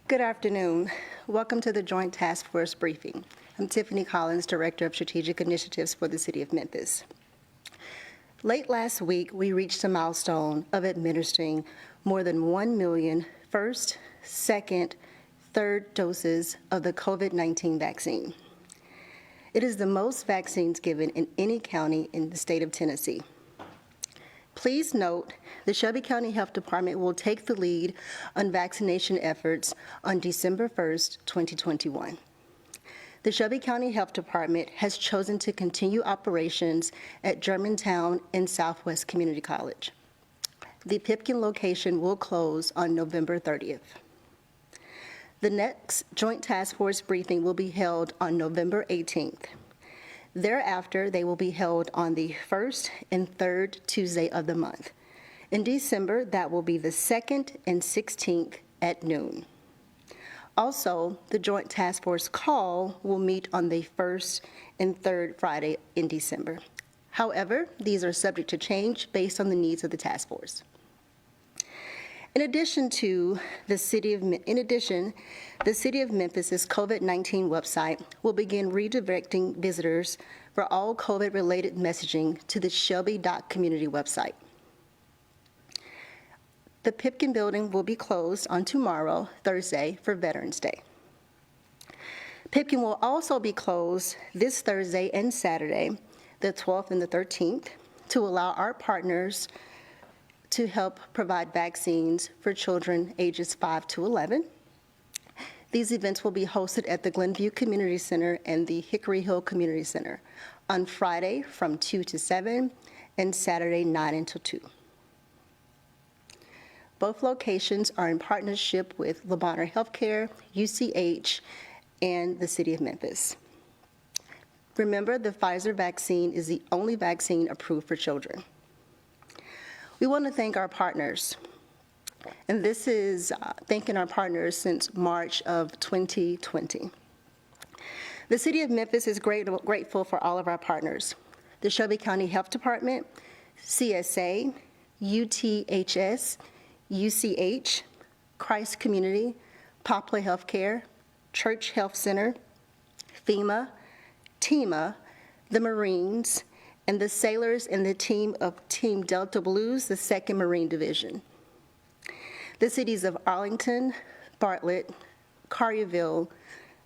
Good afternoon. Welcome to the Joint Task Force briefing. I'm Tiffany Collins, Director of Strategic Initiatives for the City of Memphis. Late last week, we reached a milestone of administering more than 1 million first, second, third doses of the COVID-19 vaccine. It is the most vaccines given in any county in the state of Tennessee. Please note, the Shelby County Health Department will take the lead on vaccination efforts on December 1st, 2021. The Shelby County Health Department has chosen to continue operations at Germantown and Southwest Community College. The Pipkin location will close on November 30th. The next Joint Task Force briefing will be held on November 18th. Thereafter, they will be held on the first and third Tuesday of the month. In December, that will be the 2nd and 16th at noon. Also, the Joint Task Force call will meet on the 1st and 3rd Friday in December. However, these are subject to change based on the needs of the task force. In addition, the City of Memphis' COVID-19 website will begin redirecting visitors for all COVID-related messaging to the shelby.community website. The Pipkin building will be closed on tomorrow, Thursday, for Veterans Day. Pipkin will also be closed this Thursday and Saturday, the 12th and the 13th, to allow our partners to help provide vaccines for children ages 5 to 11. These events will be hosted at the Glenview Community Center and the Hickory Hill Community Center on Friday from 2 to 7 and Saturday 9 until 2. Both locations are in partnership with Le Bonheur Healthcare, UCH, and the City of Memphis. Remember, the Pfizer vaccine is the only vaccine approved for children. We want to thank our partners, and this is thanking our partners since March of 2020. The City of Memphis is grateful for all of our partners: the Shelby County Health Department, CSA, UTHS, UCH, Christ Community, Poplar Healthcare, Church Health Center, FEMA, TEMA, the Marines, and the sailors and the team of Team Delta Blues, the 2nd Marine Division. The cities of Arlington, Bartlett, Collierville,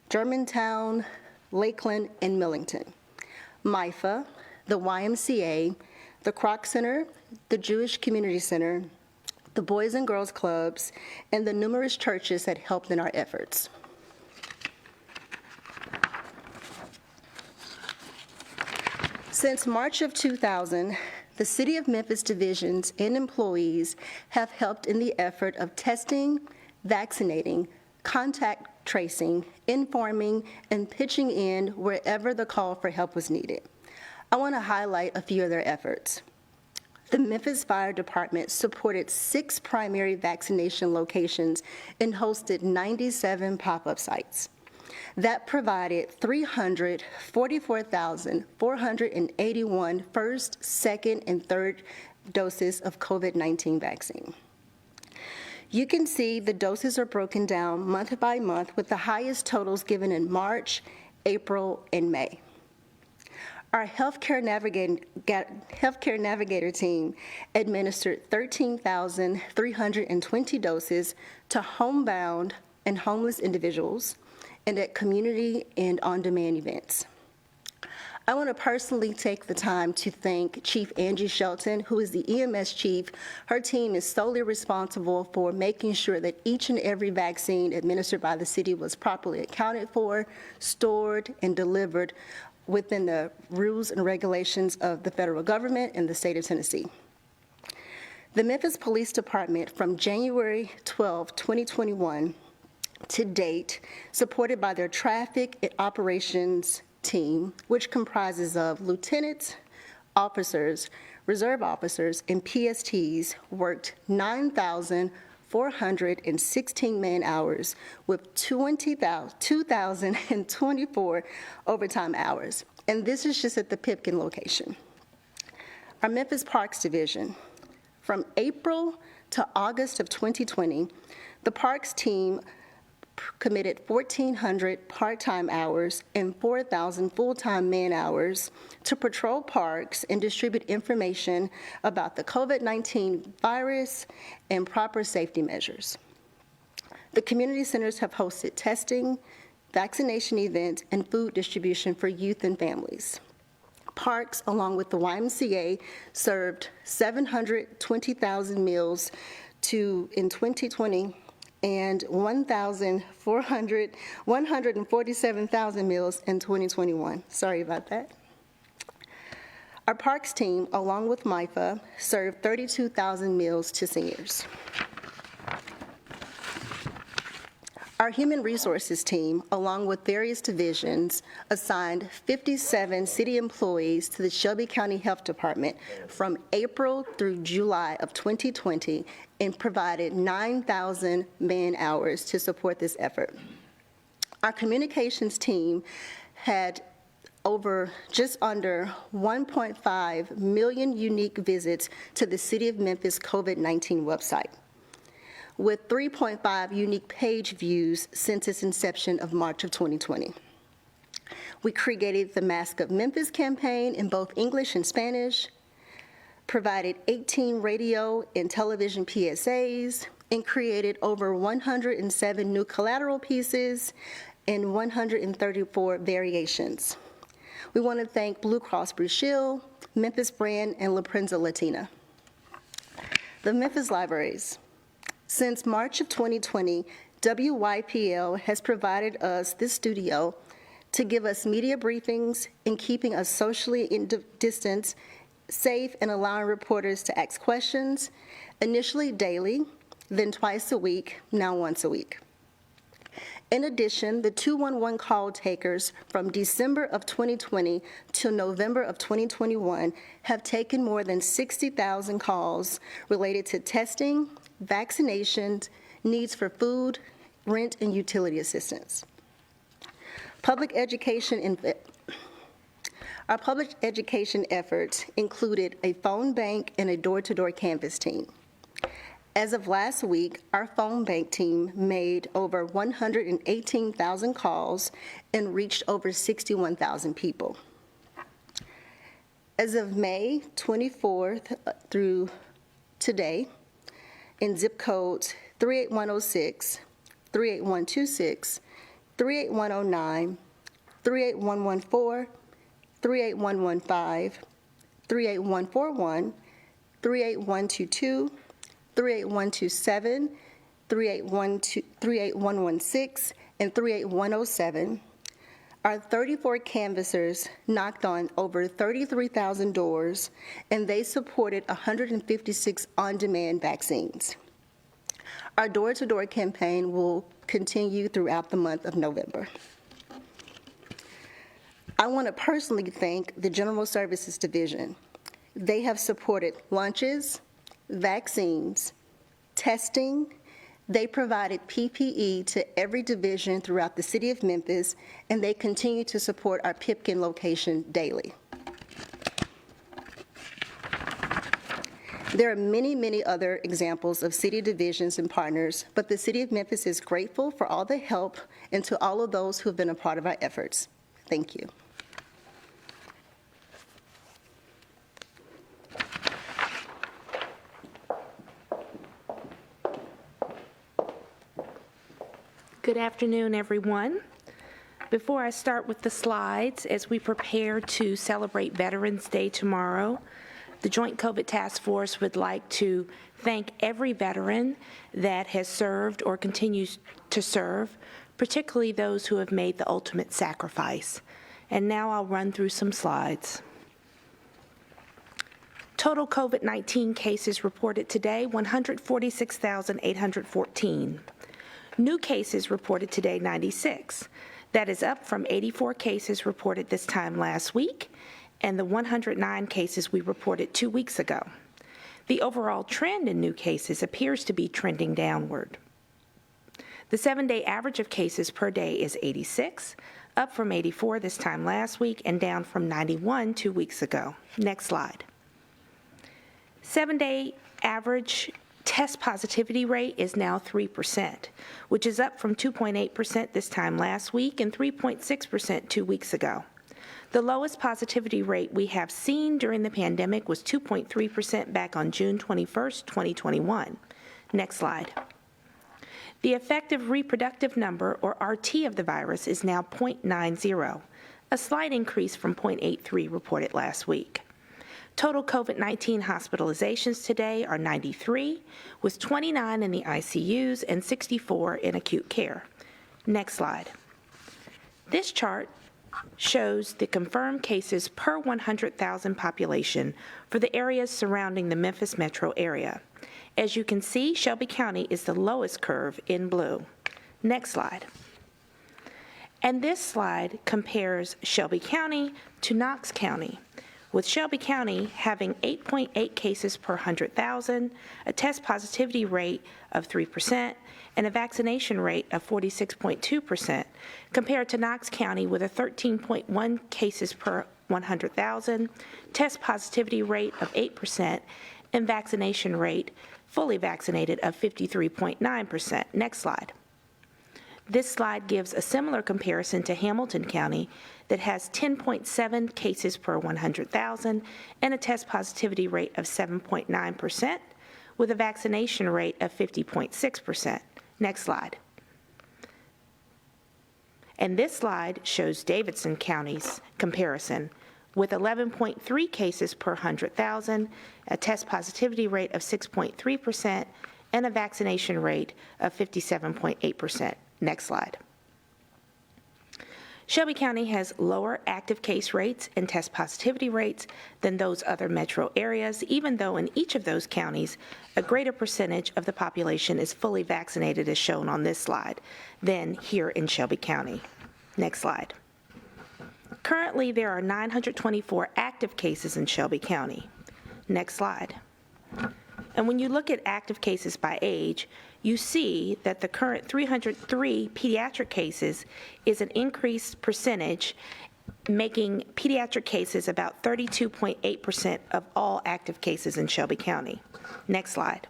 Germantown, Lakeland, and Millington, MIFA, the YMCA, the Kroc Center, the Jewish Community Center, the Boys and Girls Clubs, and the numerous churches that helped in our efforts. Since March of 2000, the City of Memphis divisions and employees have helped in the effort of testing, vaccinating, contact tracing, informing, and pitching in wherever the call for help was needed. I want to highlight a few of their efforts. The Memphis Fire Department supported 6 primary vaccination locations and hosted 97 pop-up sites. That provided 344,481 first, second, and third doses of COVID-19 vaccine. You can see the doses are broken down month by month with the highest totals given in March, April, and May. Our healthcare navigator team administered 13,320 doses to homebound and homeless individuals and at community and on-demand events. I want to personally take the time to thank Chief Angie Shelton, who is the EMS chief. Her team is solely responsible for making sure that each and every vaccine administered by the city was properly accounted for, stored, and delivered within the rules and regulations of the federal government and the state of Tennessee. The Memphis Police Department, from January 12, 2021, to date, supported by their traffic operations team, which comprises of lieutenants, officers, reserve officers, and PSTs, worked 9,416 man-hours with 2,024 overtime hours. And this is just at the Pipkin location. Our Memphis Parks Division, from April to August of 2020, the Parks team committed 1,400 part-time hours and 4,000 full-time man-hours to patrol parks and distribute information about the COVID-19 virus and proper safety measures. The community centers have hosted testing, vaccination events, and food distribution for youth and families. Parks, along with the YMCA, served 720,000 meals in 2020 and 147,000 meals in 2021. Sorry about that. Our Parks team, along with MIFA, served 32,000 meals to seniors. Our Human Resources team, along with various divisions, assigned 57 city employees to the Shelby County Health Department from April through July of 2020 and provided 9,000 man-hours to support this effort. Our communications team had just under 1.5 million unique visits to the City of Memphis COVID-19 website, with 3.5 unique page views since its inception of March of 2020. We created the Mask of Memphis campaign in both English and Spanish, provided 18 radio and television PSAs, and created over 107 new collateral pieces and 134 variations. We want to thank Blue Cross Blue Shield, Memphis Brand, and La Prensa Latina. The Memphis Libraries. Since March of 2020, WYPL has provided us this studio to give us media briefings in keeping us socially distanced, safe, and allowing reporters to ask questions, initially daily, then twice a week, now once a week. In addition, the 211 call takers from December of 2020 to November of 2021 have taken more than 60,000 calls related to testing, vaccinations, needs for food, rent, and utility assistance. Our public education efforts included a phone bank and a door-to-door canvas team. As of last week, our phone bank team made over 118,000 calls and reached over 61,000 people. As of May 24th through today, in zip codes 38106, 38126, 38109, 38114, 38115, 38141, 38122, 38127, 38116, and 38107, our 34 canvassers knocked on over 33,000 doors, and they supported 156 on-demand vaccines. Our door-to-door campaign will continue throughout the month of November. I want to personally thank the General Services Division. They have supported lunches, vaccines, testing. They provided PPE to every division throughout the city of Memphis, and they continue to support our Pipkin location daily. There are many, many other examples of city divisions and partners, but the city of Memphis is grateful for all the help and to all of those who have been a part of our efforts. Thank you. Good afternoon, everyone. Before I start with the slides, as we prepare to celebrate Veterans Day tomorrow, the Joint COVID Task Force would like to thank every veteran that has served or continues to serve, particularly those who have made the ultimate sacrifice. And now I'll run through some slides. Total COVID-19 cases reported today, 146,814. New cases reported today, 96. That is up from 84 cases reported this time last week and the 109 cases we reported 2 weeks ago. The overall trend in new cases appears to be trending downward. The 7-day average of cases per day is 86, up from 84 this time last week and down from 91 2 weeks ago. Next slide. 7-day average Test positivity rate is now 3%, which is up from 2.8% this time last week and 3.6% 2 weeks ago. The lowest positivity rate we have seen during the pandemic was 2.3% back on June 21st, 2021. Next slide. The effective reproductive number, or RT, of the virus is now 0.90, a slight increase from 0.83 reported last week. Total COVID-19 hospitalizations today are 93, with 29 in the ICUs and 64 in acute care. Next slide. This chart shows the confirmed cases per 100,000 population for the areas surrounding the Memphis metro area. As you can see, Shelby County is the lowest curve in blue. Next slide. And this slide compares Shelby County to Knox County, with Shelby County having 8.8 cases per 100,000, a test positivity rate of 3%, and a vaccination rate of 46.2%, compared to Knox County with a 13.1 cases per 100,000, test positivity rate of 8%, and vaccination rate, fully vaccinated, of 53.9%. Next slide. This slide gives a similar comparison to Hamilton County that has 10.7 cases per 100,000 and a test positivity rate of 7.9%, with a vaccination rate of 50.6%. Next slide. And this slide shows Davidson County's comparison with 11.3 cases per 100,000, a test positivity rate of 6.3%, and a vaccination rate of 57.8%. Next slide. Shelby County has lower active case rates and test positivity rates than those other metro areas, even though in each of those counties, a greater percentage of the population is fully vaccinated, as shown on this slide, than here in Shelby County. Next slide. Currently, there are 924 active cases in Shelby County. Next slide. And when you look at active cases by age, you see that the current 303 pediatric cases is an increased percentage, making pediatric cases about 32.8% of all active cases in Shelby County. Next slide.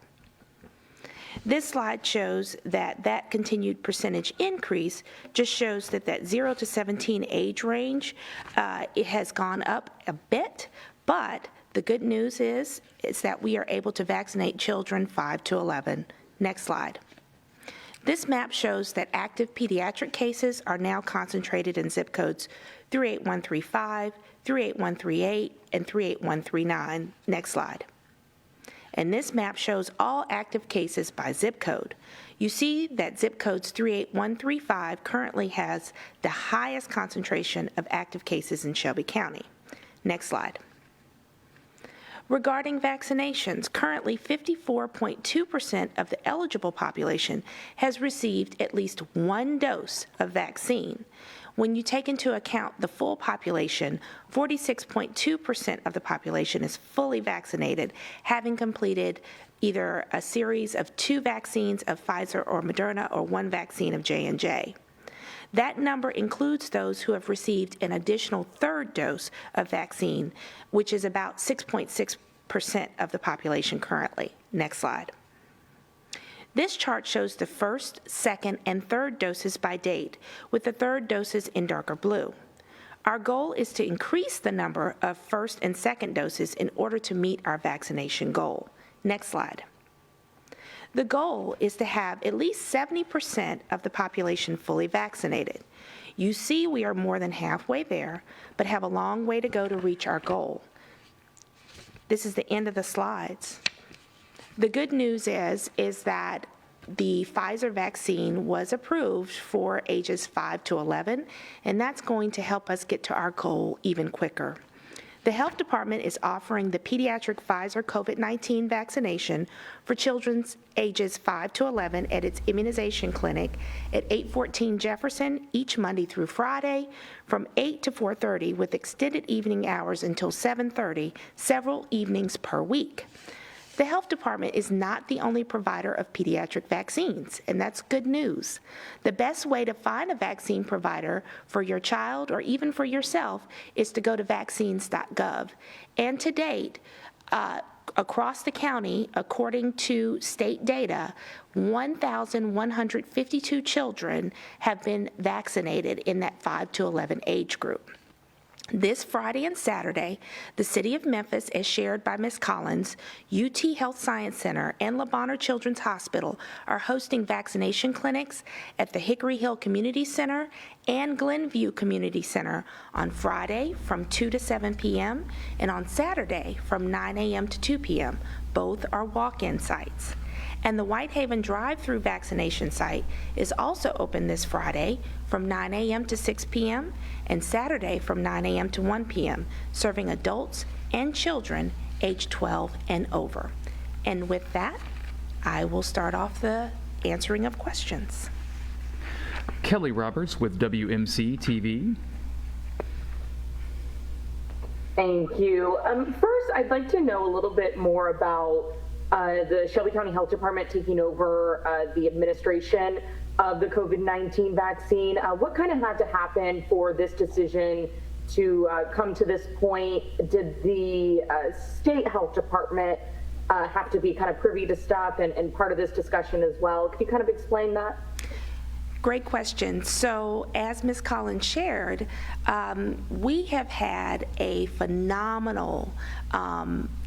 This slide shows that continued percentage increase just shows that 0 to 17 age range, it has gone up a bit, but the good news is that we are able to vaccinate children 5 to 11. Next slide. This map shows that active pediatric cases are now concentrated in zip codes 38135, 38138, and 38139. Next slide. And this map shows all active cases by zip code. You see that zip codes 38135 currently has the highest concentration of active cases in Shelby County. Next slide. Regarding vaccinations, currently 54.2% of the eligible population has received at least one dose of vaccine. When you take into account the full population, 46.2% of the population is fully vaccinated, having completed either a series of 2 vaccines of Pfizer or Moderna or 1 vaccine of J&J. That number includes those who have received an additional 3rd dose of vaccine, which is about 6.6% of the population currently. Next slide. This chart shows the 1st, 2nd, and 3rd doses by date, with the 3rd doses in darker blue. Our goal is to increase the number of 1st and 2nd doses in order to meet our vaccination goal. Next slide. The goal is to have at least 70% of the population fully vaccinated. You see we are more than halfway there, but have a long way to go to reach our goal. This is the end of the slides. The good news is that the Pfizer vaccine was approved for ages 5 to 11, and that's going to help us get to our goal even quicker. The Health Department is offering the pediatric Pfizer COVID-19 vaccination for children ages 5 to 11 at its immunization clinic at 814 Jefferson each Monday through Friday from 8 to 4:30 with extended evening hours until 7:30 several evenings per week. The Health Department is not the only provider of pediatric vaccines, and that's good news. The best way to find a vaccine provider for your child or even for yourself is to go to Vaccines.gov. And to date, Across the county, according to state data, 1,152 children have been vaccinated in that 5 to 11 age group. This Friday and Saturday, the City of Memphis, as shared by Ms. Collins, UT Health Science Center, and Le Bonheur Children's Hospital are hosting vaccination clinics at the Hickory Hill Community Center and Glenview Community Center on Friday from 2 to 7 p.m. and on Saturday from 9 a.m. to 2 p.m. Both are walk-in sites. And the Whitehaven drive-through vaccination site is also open this Friday from 9 a.m. to 6 p.m. and Saturday from 9 a.m. to 1 p.m., serving adults and children age 12 and over. And with that, I will start off the answering of questions. Kelly Roberts with WMC TV. Thank you. First, I'd like to know a little bit more about the Shelby County Health Department taking over the administration of the COVID-19 vaccine. What kind of had to happen for this decision to come to this point? Did the state health department have to be kind of privy to stuff and part of this discussion as well? Could you kind of explain that? Great question. So as Ms. Collins shared, we have had a phenomenal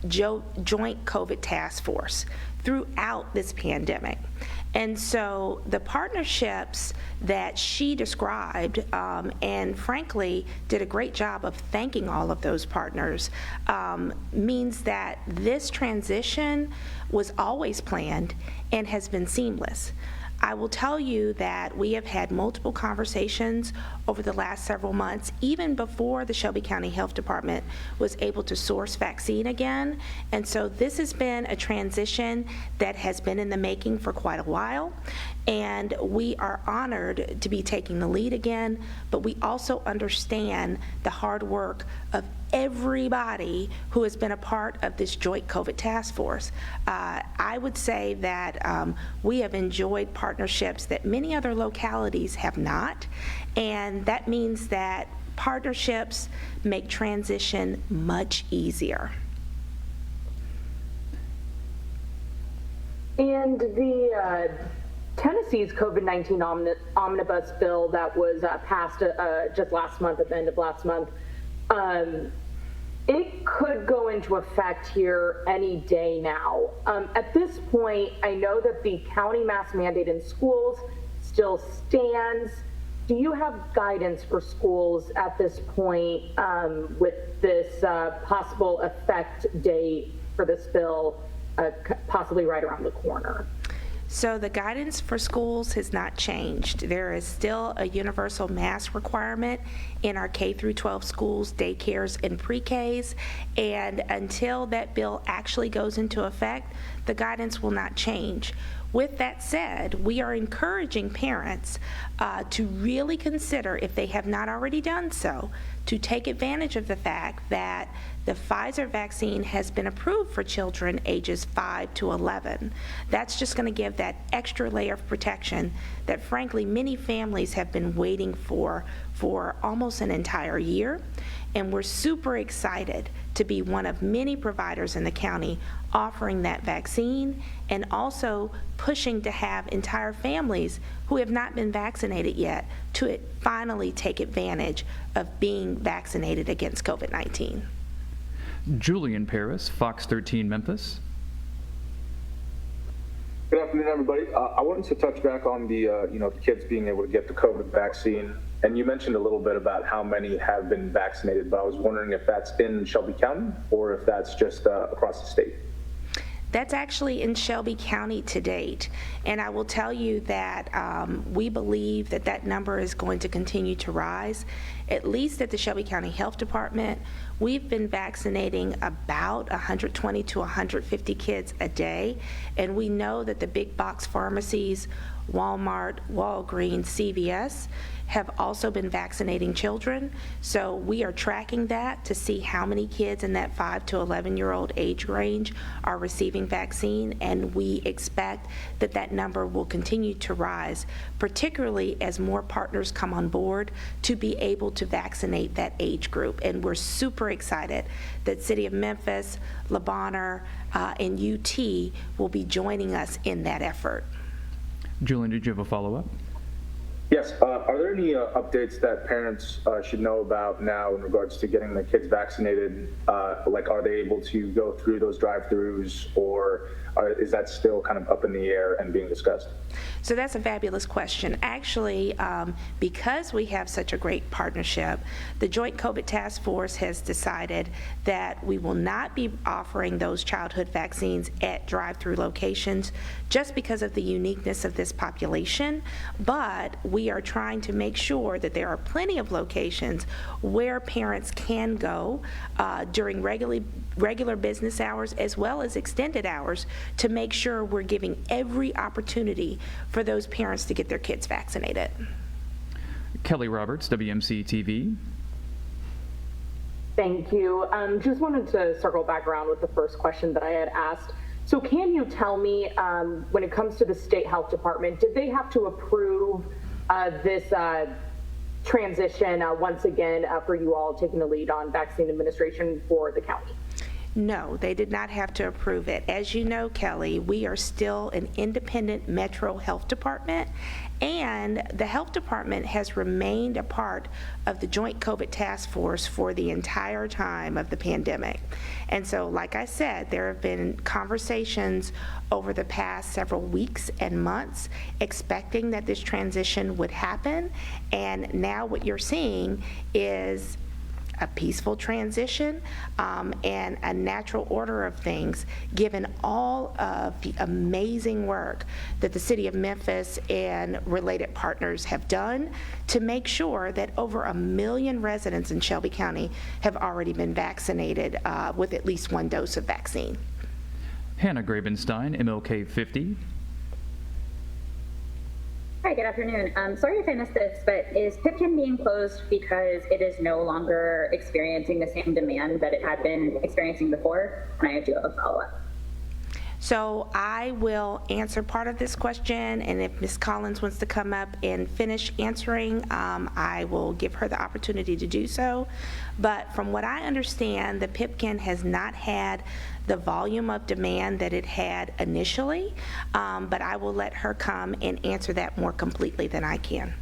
joint COVID task force throughout this pandemic. And so the partnerships that she described, and frankly did a great job of thanking all of those partners, means that this transition was always planned and has been seamless. I will tell you that we have had multiple conversations over the last several months, even before the Shelby County Health Department was able to source vaccine again. And so this has been a transition that has been in the making for quite a while. And we are honored to be taking the lead again, but we also understand the hard work of everybody who has been a part of this joint COVID task force. I would say that we have enjoyed partnerships that many other localities have not, and that means that partnerships make transition much easier. And the Tennessee's COVID-19 omnibus bill that was passed just last month, at the end of last month, it could go into effect here any day now. At this point, I know that the county mask mandate in schools still stands. Do you have guidance for schools at this point with this possible effect date for this bill possibly right around the corner? So the guidance for schools has not changed. There is still a universal mask requirement in our K through 12 schools, daycares, and pre-Ks, and until that bill actually goes into effect, the guidance will not change. With that said, we are encouraging parents to really consider, if they have not already done so, to take advantage of the fact that the Pfizer vaccine has been approved for children ages 5 to 11. That's just going to give that extra layer of protection that frankly many families have been waiting for almost an entire year. And we're super excited to be one of many providers in the county offering that vaccine and also pushing to have entire families who have not been vaccinated yet to finally take advantage of being vaccinated against COVID-19. Julian Paris, Fox 13 Memphis. Good afternoon, everybody. I wanted to touch back on the the kids being able to get the COVID vaccine, and you mentioned a little bit about how many have been vaccinated, but I was wondering if that's in Shelby County or if that's just across the state. That's actually in Shelby County to date, and I will tell you that we believe that that number is going to continue to rise. At least at the Shelby County Health Department, we've been vaccinating about 120 to 150 kids a day, and we know that the big box pharmacies, Walmart, Walgreens, CVS, have also been vaccinating children. So we are tracking that to see how many kids in that 5 to 11-year-old age range are receiving vaccine, and we expect that that number will continue to rise, particularly as more partners come on board to be able to vaccinate that age group. And we're super excited that City of Memphis, Le Bonheur, and UT will be joining us in that effort. Julian, did you have a follow-up? Yes. Are there any updates that parents should know about now in regards to getting their kids vaccinated? Like, are they able to go through those drive-thrus, or is that still kind of up in the air and being discussed? So that's a fabulous question. Actually, because we have such a great partnership, the Joint COVID Task Force has decided that we will not be offering those childhood vaccines at drive-through locations just because of the uniqueness of this population, but we are trying to make sure that there are plenty of locations where parents can go during regular business hours as well as extended hours to make sure we're giving every opportunity for those parents to get their kids vaccinated. Kelly Roberts, WMC TV. Thank you. Just wanted to circle back around with the first question that I had asked. So can you tell me, when it comes to the state health department, did they have to approve this transition once again for you all taking the lead on vaccine administration for the county? No, they did not have to approve it. As you know, Kelly, we are still an independent metro health department, and the health department has remained a part of the Joint COVID Task Force for the entire time of the pandemic. And so, like I said, there have been conversations over the past several weeks and months expecting that this transition would happen, and now what you're seeing is a peaceful transition and a natural order of things, given all of the amazing work that the City of Memphis and related partners have done to make sure that over 1 million residents in Shelby County have already been vaccinated with at least one dose of vaccine. Hannah Grabenstein, MLK 50. Hi, good afternoon. Sorry if I missed this, but is Pipkin being closed because it is no longer experiencing the same demand that it had been experiencing before? And I do have a follow-up. So I will answer part of this question, and if Ms. Collins wants to come up and finish answering, I will give her the opportunity to do so. But from what I understand, the Pipkin has not had the volume of demand that it had initially, but I will let her come and answer that more completely than I can.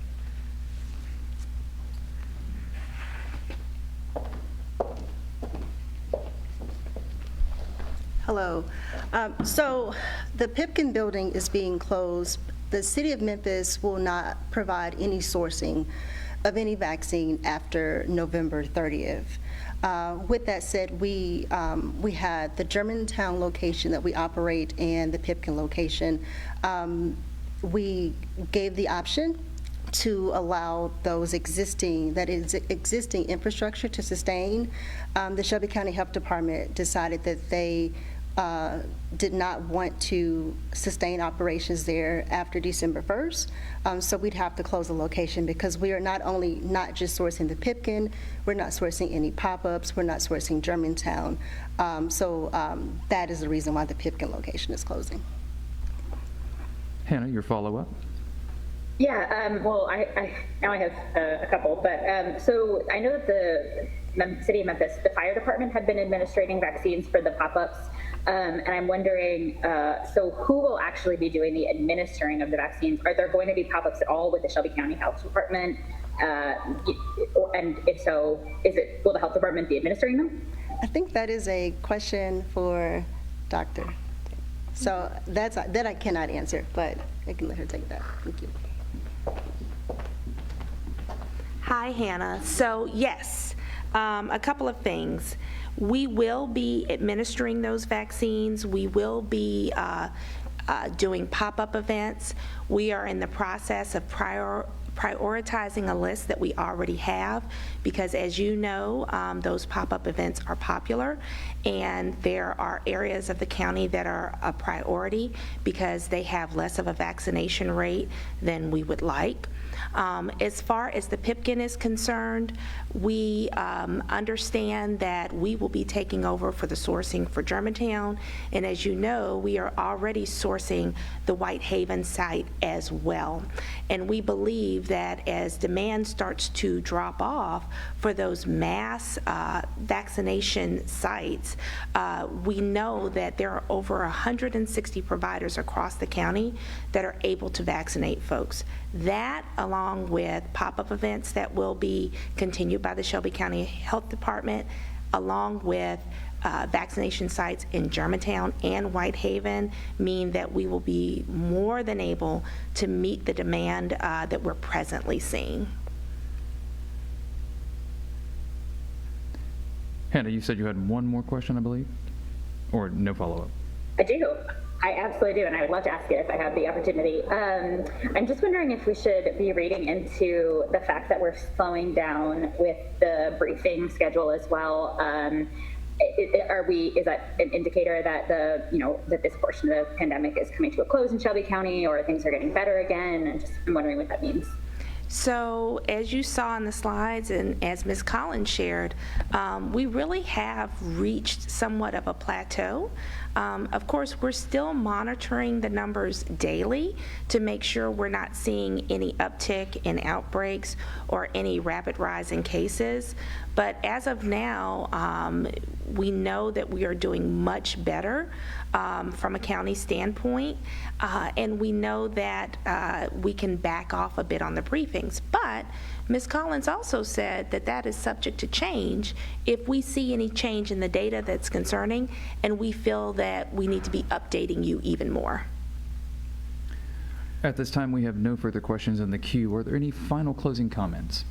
Hello. So the Pipkin building is being closed. The City of Memphis will not provide any sourcing of any vaccine after November 30th. With that said, we had the Germantown location that we operate and the Pipkin location. We gave the option to allow those existing infrastructure to sustain. The Shelby County Health Department decided that they did not want to sustain operations there after December 1st. So we'd have to close the location because we are not just sourcing the Pipkin, we're not sourcing any pop-ups, we're not sourcing Germantown. So that is the reason why the Pipkin location is closing. Hannah, your follow-up? Yeah, well, I now I have a couple, but so I know that the City of Memphis, the fire department had been administering vaccines for the pop-ups, and I'm wondering, so who will actually be doing the administering of the vaccines? Are there going to be pop-ups at all with the Shelby County Health Department? And if so, will the health department be administering them? I think that is a question for Dr. So that I cannot answer, but I can let her take that. Thank you. Hi, Hannah. So yes, a couple of things. We will be administering those vaccines. We will be doing pop-up events. We are in the process of prioritizing a list that we already have because, as you know, those pop-up events are popular, and there are areas of the county that are a priority because they have less of a vaccination rate than we would like. As far as the Pipkin is concerned, we understand that we will be taking over for the sourcing for Germantown, and as you know, we are already sourcing the Whitehaven site as well. And we believe that as demand starts to drop off for those mass vaccination sites, we know that there are over 160 providers across the county that are able to vaccinate folks. That, along with pop-up events that will be continued by the Shelby County Health Department, along with vaccination sites in Germantown and Whitehaven, mean that we will be more than able to meet the demand that we're presently seeing. Hannah, you said you had one more question, I believe, or no follow-up? I do. I absolutely do, and I would love to ask it if I have the opportunity. I'm just wondering if we should be reading into the fact that we're slowing down with the briefing schedule as well. Is that an indicator that that this portion of the pandemic is coming to a close in Shelby County, or things are getting better again? And I'm wondering what that means. So as you saw in the slides and as Ms. Collins shared, we really have reached somewhat of a plateau. Of course, we're still monitoring the numbers daily to make sure we're not seeing any uptick in outbreaks or any rapid rise in cases. But as of now, we know that we are doing much better from a county standpoint, and we know that we can back off a bit on the briefings. But Ms. Collins also said that that is subject to change if we see any change in the data that's concerning, and we feel that we need to be updating you even more. At this time, we have no further questions in the queue. Are there any final closing comments?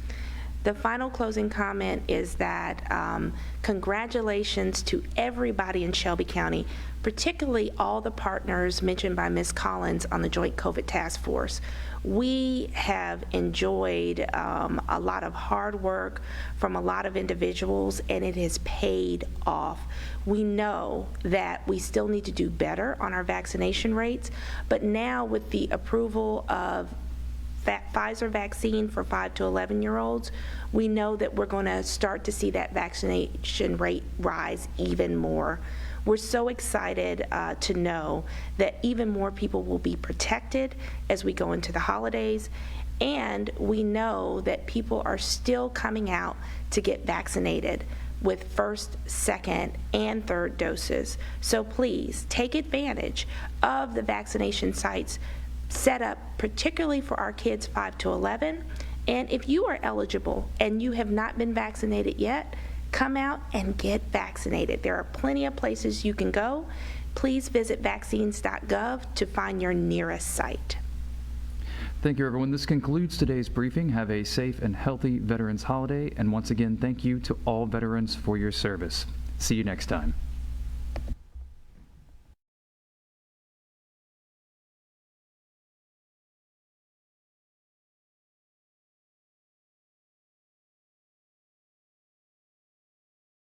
The final closing comment is that congratulations to everybody in Shelby County, particularly all the partners mentioned by Ms. Collins on the Joint COVID Task Force. We have enjoyed a lot of hard work from a lot of individuals, and it has paid off. We know that we still need to do better on our vaccination rates, but now with the approval of Pfizer vaccine for 5 to 11-year-olds, we know that we're going to start to see that vaccination rate rise even more. We're so excited to know that even more people will be protected as we go into the holidays, and we know that people are still coming out to get vaccinated with first, second, and third doses. So please take advantage of the vaccination sites set up particularly for our kids 5 to 11. And if you are eligible and you have not been vaccinated yet, come out and get vaccinated. There are plenty of places you can go. Please visit Vaccines.gov to find your nearest site. Thank you, everyone. This concludes today's briefing. Have a safe and healthy Veterans Holiday. And once again, thank you to all veterans for your service. See you next time.